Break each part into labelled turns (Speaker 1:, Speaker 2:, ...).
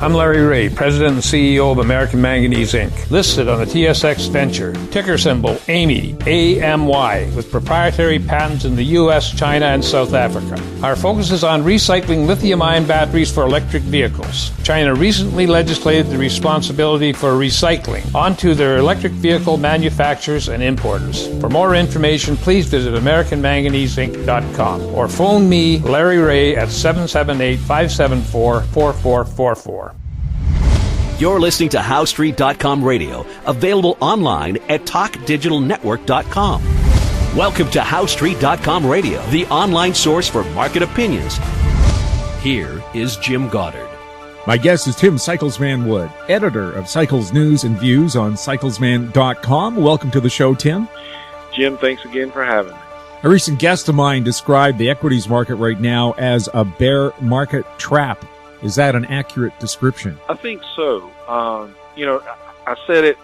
Speaker 1: I'm Larry Ray, President and CEO of American Manganese, Inc., listed on the TSX Venture, ticker symbol AMY, A-M-Y, with proprietary patents in the U.S., China, and South Africa. Our focus is on recycling lithium-ion batteries for electric vehicles. China recently legislated the responsibility for recycling onto their electric vehicle manufacturers and importers. For more information, please visit AmericanManganeseInc.com or phone me, Larry Ray, at 778-574-4444.
Speaker 2: You're listening to HowStreet.com radio, available online at TalkDigitalNetwork.com. Welcome to HowStreet.com radio, the online source for market opinions. Here is Jim Goddard.
Speaker 3: My guest is Tim Cyclesman Wood, editor of Cycles News and Views on Cyclesman.com. Welcome to the show, Tim.
Speaker 4: Jim, thanks again for having me.
Speaker 3: A recent guest of mine described the equities market right now as a bear market trap. Is that an accurate description?
Speaker 4: I think so. I said it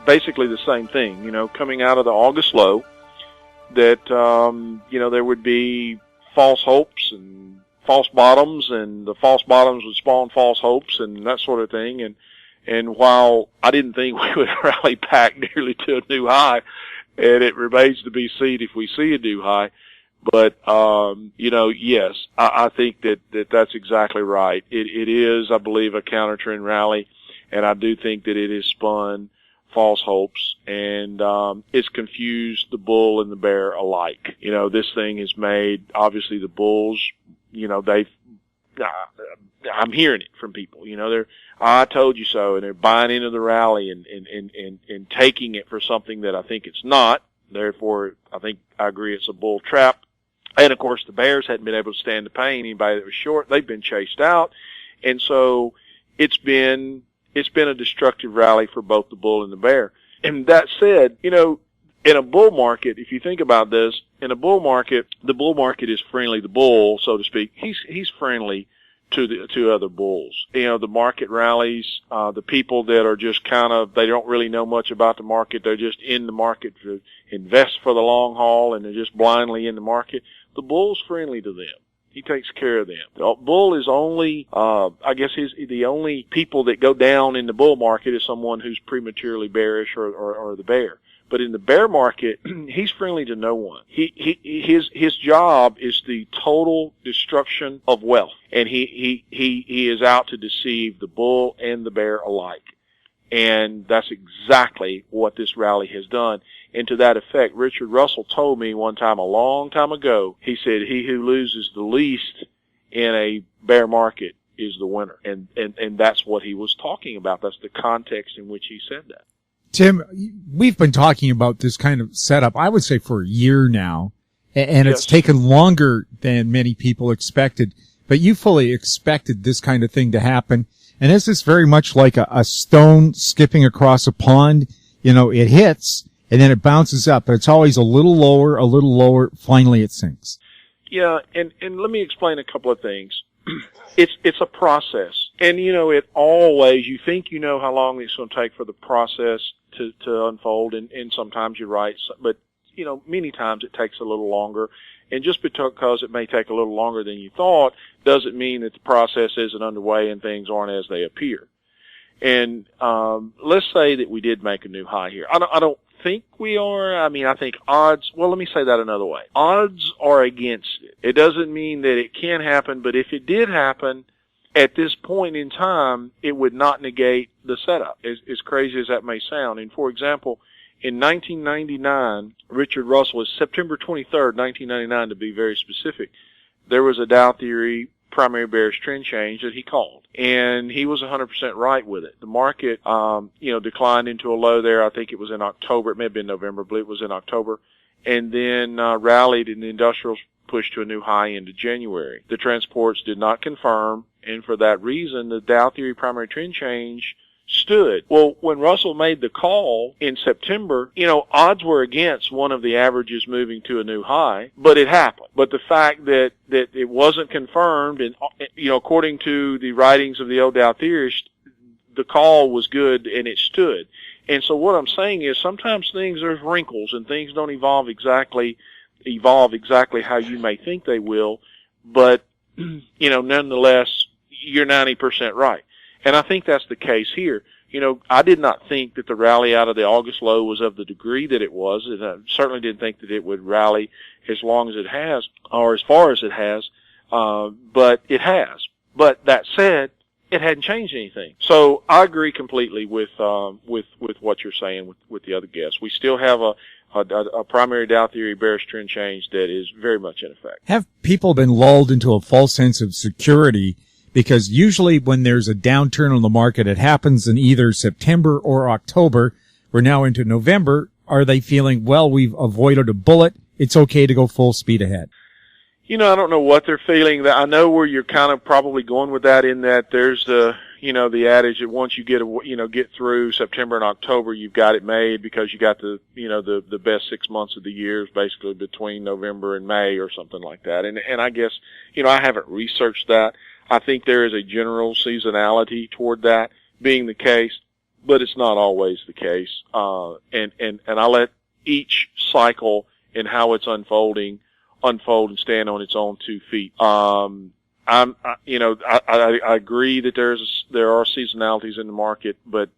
Speaker 4: basically the same thing, coming out of the August low, that, there would be false hopes and false bottoms, and the false bottoms would spawn false hopes and that sort of thing. And while I didn't think we would rally back nearly to a new high, and it remains to be seen if we see a new high, but, yes, I think that's exactly right. It is, I believe, a counter-trend rally, and I do think that it has spun false hopes, and it's confused the bull and the bear alike. This thing has made, obviously, the bulls, I'm hearing it from people, I told you so, and they're buying into the rally and taking it for something that I think it's not. Therefore, I agree it's a bull trap. And, of course, the bears hadn't been able to stand the pain. Anybody that was short, they've been chased out. And so it's been a destructive rally for both the bull and the bear. And that said, in a bull market, if you think about this, in a bull market, the bull market is friendly. The bull, so to speak, he's friendly to other bulls. The market rallies, the people that are just they don't really know much about the market. They're just in the market to invest for the long haul, and they're just blindly in the market. The bull's friendly to them. He takes care of them. The bull is only, the only people that go down in the bull market is someone who's prematurely bearish or the bear. But in the bear market, he's friendly to no one. His job is the total destruction of wealth, and he is out to deceive the bull and the bear alike. And that's exactly what this rally has done. And to that effect, Richard Russell told me one time, a long time ago, he said, he who loses the least in a bear market is the winner. And that's what he was talking about. That's the context in which he said that.
Speaker 3: Tim, we've been talking about this kind of setup, I would say, for a year now, and
Speaker 4: yes.
Speaker 3: It's taken longer than many people expected. But you fully expected this kind of thing to happen. And this is very much like a stone skipping across a pond. It hits, and then it bounces up, but it's always a little lower, finally it sinks.
Speaker 4: Yeah, and let me explain a couple of things. It's a process. And, it always, you think you know how long it's going to take for the process to unfold, and sometimes you're right, but, many times it takes a little longer. And just because it may take a little longer than you thought doesn't mean that the process isn't underway and things aren't as they appear. And let's say that we did make a new high here. I don't think we are. I think odds, well, let me say that another way. Odds are against it. It doesn't mean that it can happen, but if it did happen, at this point in time, it would not negate the setup, as crazy as that may sound. And for example, in 1999, Richard Russell, it's September 23rd, 1999 to be very specific, there was a Dow theory primary bearish trend change that he called. And he was 100% right with it. The market, declined into a low there. I think it was in October. It may have been November, but it was in October. And then rallied, and the industrials pushed to a new high into January. The transports did not confirm, and for that reason, the Dow theory primary trend change stood. Well, when Russell made the call in September, odds were against one of the averages moving to a new high, but it happened. But the fact that it wasn't confirmed, and, according to the writings of the old Dow theorists, the call was good and it stood. And so what I'm saying is sometimes there's wrinkles and things don't evolve exactly how you may think they will, but, nonetheless, you're 90% right. And I think that's the case here. I did not think that the rally out of the August low was of the degree that it was, and I certainly didn't think that it would rally as long as it has, or as far as it has, but it has. But that said, it hadn't changed anything. So I agree completely with what you're saying with the other guests. We still have a primary Dow theory bearish trend change that is very much in effect.
Speaker 3: Have people been lulled into a false sense of security? Because usually when there's a downturn on the market, it happens in either September or October. We're now into November. Are they feeling, well, we've avoided a bullet, it's okay to go full speed ahead?
Speaker 4: I don't know what they're feeling. I know where you're kind of probably going with that, in that there's the adage that once you get through September and October, you've got it made, because you got the best 6 months of the year is basically between November and May or something like that. And I guess, I haven't researched that. I think there is a general seasonality toward that being the case, but it's not always the case. And I let each cycle and how it's unfold and stand on its own 2 feet. I agree that there are seasonalities in the market, but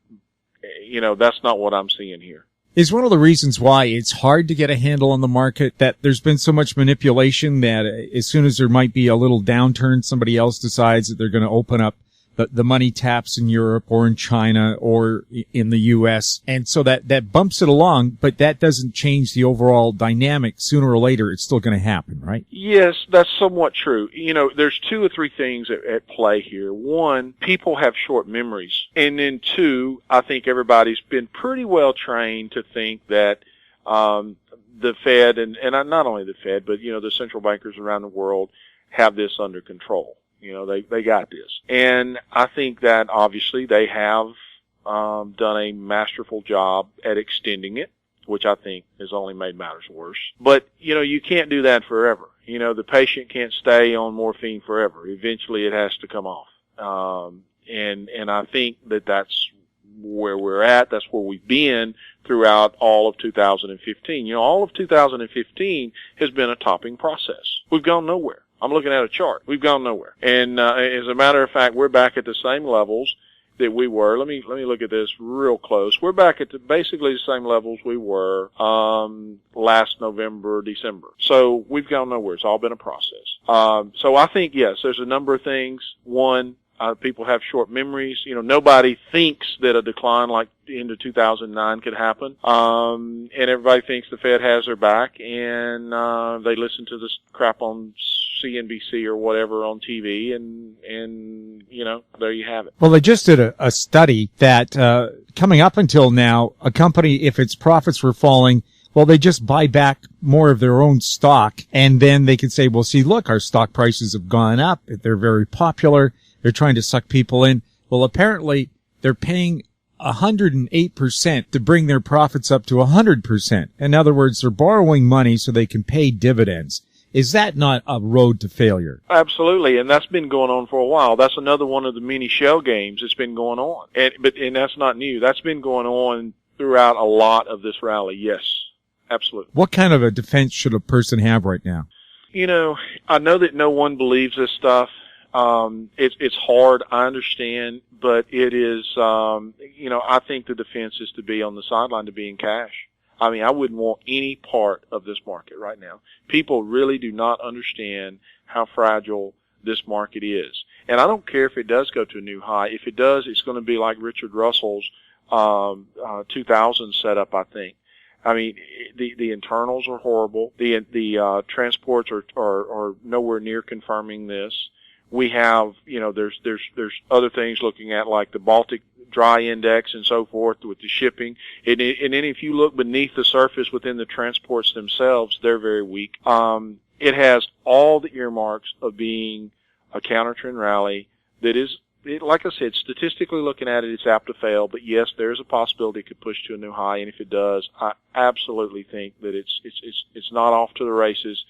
Speaker 4: that's not what I'm seeing here.
Speaker 3: Is one of the reasons why it's hard to get a handle on the market that there's been so much manipulation that as soon as there might be a little downturn, somebody else decides that they're going to open up the money taps in Europe or in China or in the U.S. And so that bumps it along, but that doesn't change the overall dynamic. Sooner or later, it's still going to happen, right?
Speaker 4: Yes, that's somewhat true. There's 2 or 3 things at play here. One, people have short memories. And then 2, I think everybody's been pretty well trained to think that the Fed, and not only the Fed, but, the central bankers around the world have this under control. They got this. And I think that obviously they have done a masterful job at extending it, which I think has only made matters worse. But, you can't do that forever. The patient can't stay on morphine forever. Eventually it has to come off. And I think that that's where we're at. That's where we've been throughout all of 2015. All of 2015 has been a topping process. We've gone nowhere. I'm looking at a chart. We've gone nowhere. And as a matter of fact, we're back at the same levels that we were. Let me look at this real close. We're back at basically the same levels we were last November, December. So we've gone nowhere. It's all been a process. So I think, yes, there's a number of things. One, people have short memories. Nobody thinks that a decline like into 2009 could happen. And everybody thinks the Fed has their back, and they listen to this crap on CNBC or whatever on TV, and there you have it.
Speaker 3: Well, they just did a study that coming up until now, a company, if its profits were falling, well, they just buy back more of their own stock, and then they could say, well, see, look, our stock prices have gone up. They're very popular. They're trying to suck people in. Well, apparently they're paying 108% to bring their profits up to 100%. In other words, they're borrowing money so they can pay dividends. Is that not a road to failure?
Speaker 4: Absolutely, and that's been going on for a while. That's another one of the many shell games that's been going on. And that's not new. That's been going on throughout a lot of this rally, yes, absolutely.
Speaker 3: What kind of a defense should a person have right now?
Speaker 4: I know that no one believes this stuff. It's hard, I understand, but it is, I think the defense is to be on the sideline, to be in cash. I mean, I wouldn't want any part of this market right now. People really do not understand how fragile this market is. And I don't care if it does go to a new high. If it does, it's going to be like Richard Russell's 2000 setup, I think. I mean, the internals are horrible. The transports are nowhere near confirming this. We have, there's other things looking at, like the Baltic Dry Index and so forth with the shipping. And then if you look beneath the surface within the transports themselves, they're very weak. It has all the earmarks of being a counter-trend rally that is, like I said, statistically looking at it, it's apt to fail. But yes, there's a possibility it could push to a new high. And if it does, I absolutely think that it's not off to the races.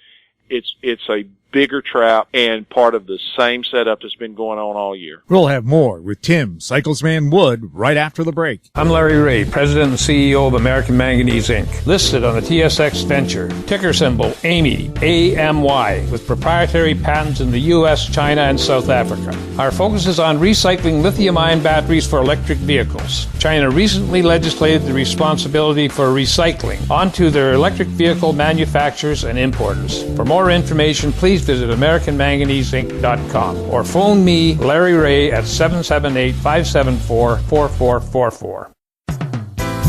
Speaker 4: it's a bigger trap and part of the same setup that's been going on all year.
Speaker 3: We'll have more with Tim Cyclesman Wood right after the break.
Speaker 1: I'm Larry Ray, President and CEO of American Manganese Inc., listed on the TSX Venture, ticker symbol AMY, A-M-Y, with proprietary patents in the U.S., China, and South Africa. Our focus is on recycling lithium-ion batteries for electric vehicles. China recently legislated the responsibility for recycling onto their electric vehicle manufacturers and importers. For more information, please visit AmericanManganeseInc.com or phone me, Larry Ray, at 778-574-4444.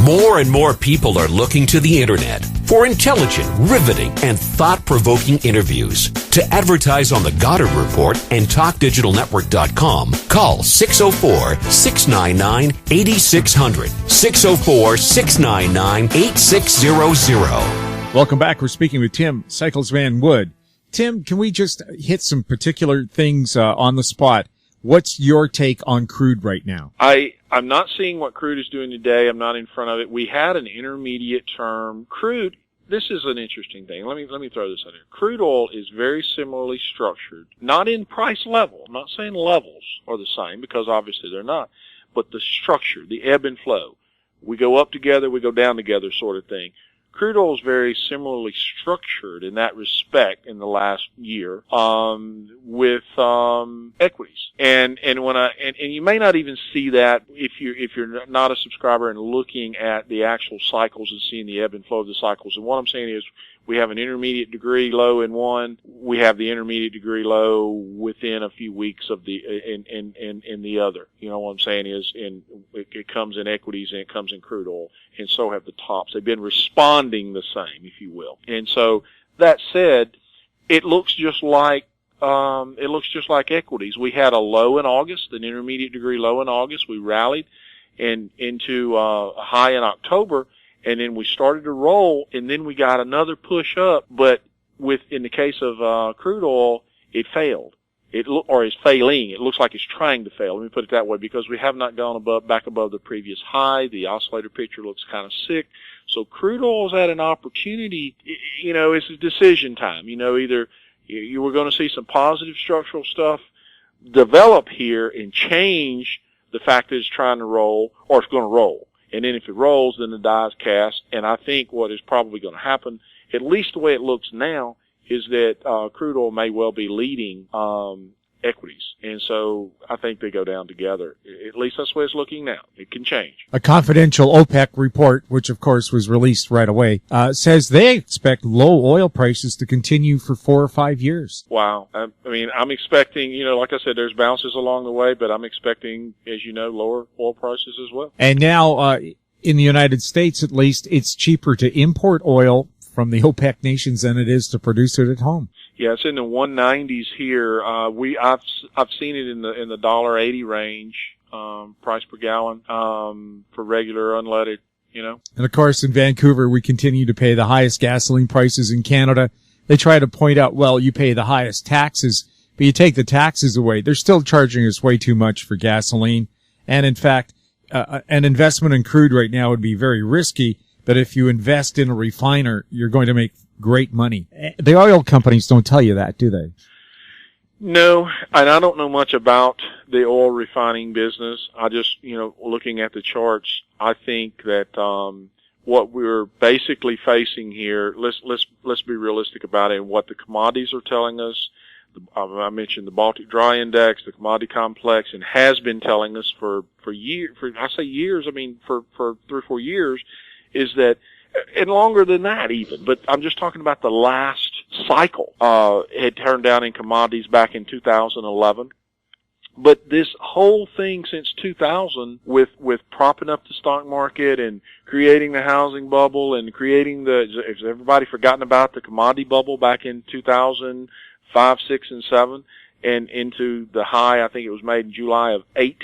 Speaker 2: More and more people are looking to the internet for intelligent, riveting, and thought-provoking interviews. To advertise on the Goddard Report and TalkDigitalNetwork.com, call 604-699-8600, 604-699-8600.
Speaker 3: Welcome back. We're speaking with Tim Cyclesman Wood. Tim, can we just hit some particular things on the spot? What's your take on crude right now?
Speaker 4: I'm not seeing what crude is doing today. I'm not in front of it. We had an intermediate term. Crude, this is an interesting thing. Let me throw this out here. Crude oil is very similarly structured, not in price level. I'm not saying levels are the same because obviously they're not, but the structure, the ebb and flow. We go up together, we go down together sort of thing. Crude oil is very similarly structured in that respect in the last year, with equities. And you may not even see that if you're not a subscriber and looking at the actual cycles and seeing the ebb and flow of the cycles. And what I'm saying is we have an intermediate degree low in one. We have the intermediate degree low within a few weeks of the in the other. You know what I'm saying is it comes in equities and it comes in crude oil, and so have the tops. They've been responding the same, if you will. And so that said, it looks just like equities. We had a low in August, an intermediate degree low in August. We rallied into a high in October. And then we started to roll, and then we got another push up. But in the case of crude oil, it failed. Or is failing. It looks like it's trying to fail. Let me put it that way, because we have not gone back above the previous high. The oscillator picture looks kind of sick. So crude oil is at an opportunity. You know, it's a decision time. You know, either you were going to see some positive structural stuff develop here and change the fact that it's trying to roll, or it's going to roll. And then if it rolls, then the die is cast. And I think what is probably going to happen, at least the way it looks now, is that crude oil may well be leading equities. And so I think they go down together. At least that's the way it's looking now. It can change.
Speaker 3: A confidential OPEC report, which of course was released right away, says they expect low oil prices to continue for 4 or 5 years.
Speaker 4: Wow. I mean, I'm expecting, you know, like I said, there's bounces along the way, but I'm expecting, as you know, lower oil prices as well.
Speaker 3: And now, in the United States, at least, it's cheaper to import oil from the OPEC nations than it is to produce it at home.
Speaker 4: Yeah, it's in the 190s here. I've seen it in the $1.80 range, price per gallon, for regular unleaded, you know.
Speaker 3: And of course, in Vancouver, we continue to pay the highest gasoline prices in Canada. They try to point out, well, you pay the highest taxes, but you take the taxes away. They're still charging us way too much for gasoline. And in fact, an investment in crude right now would be very risky. But if you invest in a refiner, you're going to make great money. The oil companies don't tell you that, do they?
Speaker 4: No, and I don't know much about the oil refining business. I just, you know, looking at the charts, I think that what we're basically facing here, let's be realistic about it, and what the commodities are telling us. I mentioned the Baltic Dry Index, the commodity complex, and has been telling us for years. I say years. I mean for 3 or 4 years. Is that, and longer than that even, but I'm just talking about the last cycle, had turned down in commodities back in 2011. But this whole thing since 2000 with propping up the stock market and creating the housing bubble and creating has everybody forgotten about the commodity bubble back in 2005, 6, and 7 and into the high, I think it was made in July of 8.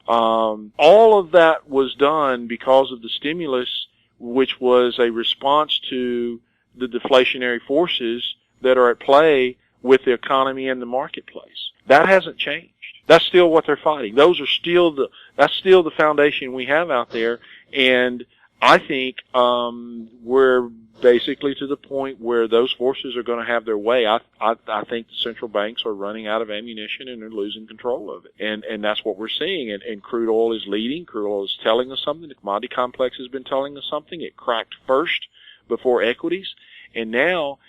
Speaker 4: All of that was done because of the stimulus, which was a response to the deflationary forces that are at play with the economy and the marketplace. That hasn't changed. That's still what they're fighting. That's still the foundation we have out there. And I think we're basically to the point where those forces are going to have their way. I think the central banks are running out of ammunition and they're losing control of it. And that's what we're seeing. And crude oil is leading. Crude oil is telling us something. The commodity complex has been telling us something. It cracked first before equities. And now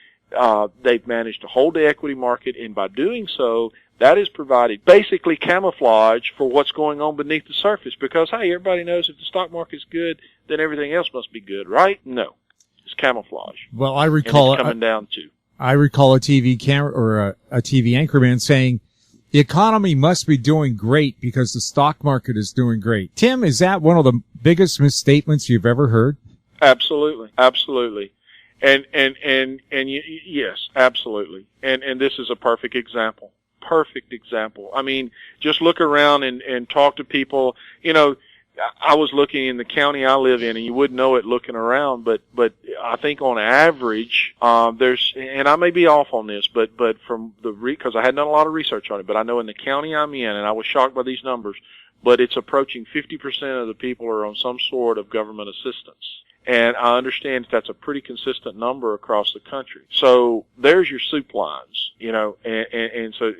Speaker 4: they've managed to hold the equity market. And by doing so, that has provided basically camouflage for what's going on beneath the surface. Because, hey, everybody knows if the stock market's good, then everything else must be good, right? No. It's camouflage.
Speaker 3: Well, I recall
Speaker 4: and it's coming down to.
Speaker 3: I recall a TV camera or a TV anchorman saying the economy must be doing great because the stock market is doing great. Tim, is that one of the biggest misstatements you've ever heard?
Speaker 4: Absolutely, absolutely, and yes, absolutely. And this is a perfect example. Perfect example. I mean, just look around and talk to people. You know, I was looking in the county I live in, and you wouldn't know it looking around, but I think on average, there's, and I may be off on this, but from because I hadn't done a lot of research on it, but I know in the county I'm in, and I was shocked by these numbers, but it's approaching 50% of the people are on some sort of government assistance. And I understand that's a pretty consistent number across the country. So there's your soup lines, you know, and so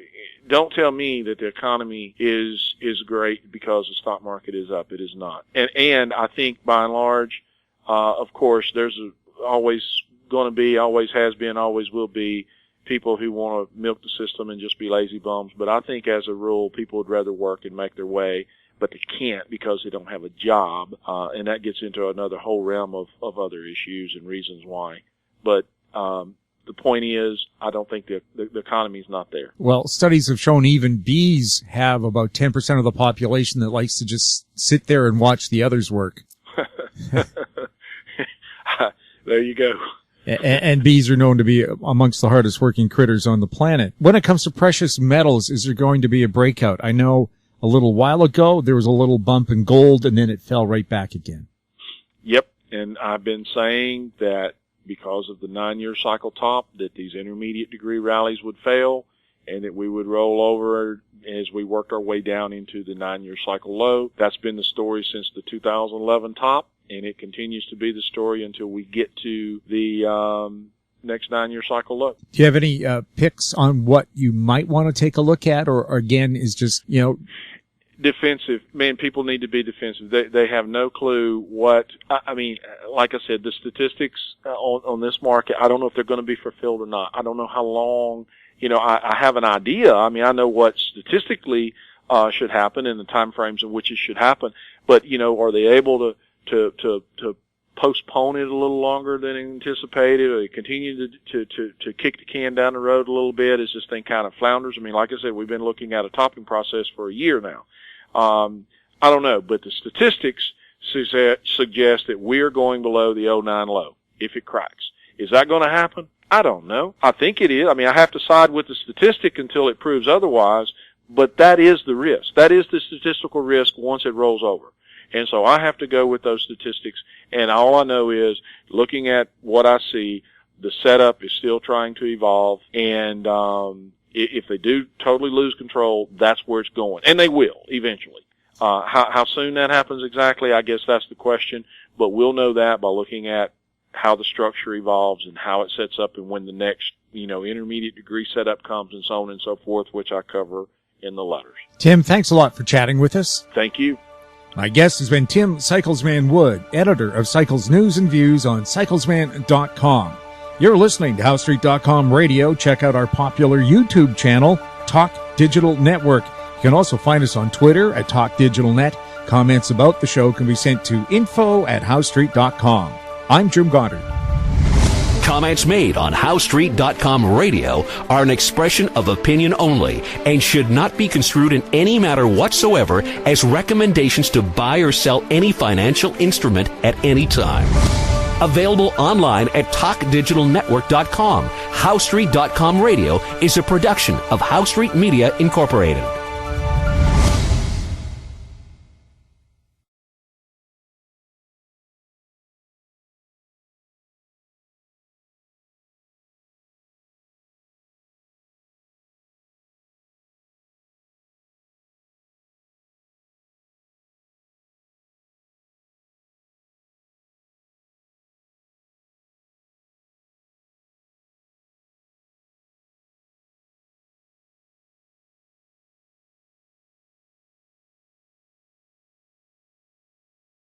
Speaker 4: don't tell me that the economy is great because the stock market is up. It is not. And I think by and large, of course, there's always going to be, always has been, always will be people who want to milk the system and just be lazy bums. But I think as a rule, people would rather work and make their way, but they can't because they don't have a job. And that gets into another whole realm of other issues and reasons why. But, the point is, I don't think the economy's not there.
Speaker 3: Well, studies have shown even bees have about 10% of the population that likes to just sit there and watch the others work.
Speaker 4: There you go.
Speaker 3: And bees are known to be amongst the hardest working critters on the planet. When it comes to precious metals, is there going to be a breakout? I know a little while ago there was a little bump in gold and then it fell right back again.
Speaker 4: Yep. And I've been saying that because of the 9-year cycle top, that these intermediate degree rallies would fail and that we would roll over as we worked our way down into the 9-year cycle low. That's been the story since the 2011 top, and it continues to be the story until we get to the next 9-year cycle low.
Speaker 3: Do you have any picks on what you might want to take a look at, or again, is just, you know...
Speaker 4: Defensive. Man, people need to be defensive. They have no clue what, I mean, like I said, the statistics on this market, I don't know if they're going to be fulfilled or not. I don't know how long, you know, I have an idea. I mean, I know what statistically should happen and the time frames in which it should happen, but, you know, are they able to postpone it a little longer than anticipated, or they continue to kick the can down the road a little bit as this thing kind of flounders? I mean, like I said, we've been looking at a topping process for a year now. I don't know, but the statistics suggest that we're going below the 09 low if it cracks. Is that going to happen? I don't know. I think it is. I mean, I have to side with the statistic until it proves otherwise, but that is the risk. That is the statistical risk once it rolls over. And so I have to go with those statistics, and all I know is, looking at what I see, the setup is still trying to evolve, and if they do totally lose control, that's where it's going. And they will, eventually. How soon that happens exactly, I guess that's the question, but we'll know that by looking at how the structure evolves and how it sets up and when the next, you know, intermediate degree setup comes and so on and so forth, which I cover in the letters.
Speaker 3: Tim, thanks a lot for chatting with us.
Speaker 4: Thank you.
Speaker 3: My guest has been Tim Cyclesman Wood, editor of Cycles News and Views on cyclesman.com. You're listening to HowStreet.com radio. Check out our popular YouTube channel, Talk Digital Network. You can also find us on Twitter at TalkDigitalNet. Comments about the show can be sent to info@HowStreet.com. I'm Jim Goddard.
Speaker 2: Comments made on HowStreet.com radio are an expression of opinion only and should not be construed in any matter whatsoever as recommendations to buy or sell any financial instrument at any time. Available online at TalkDigitalNetwork.com. HowStreet.com radio is a production of HowStreet Media Incorporated.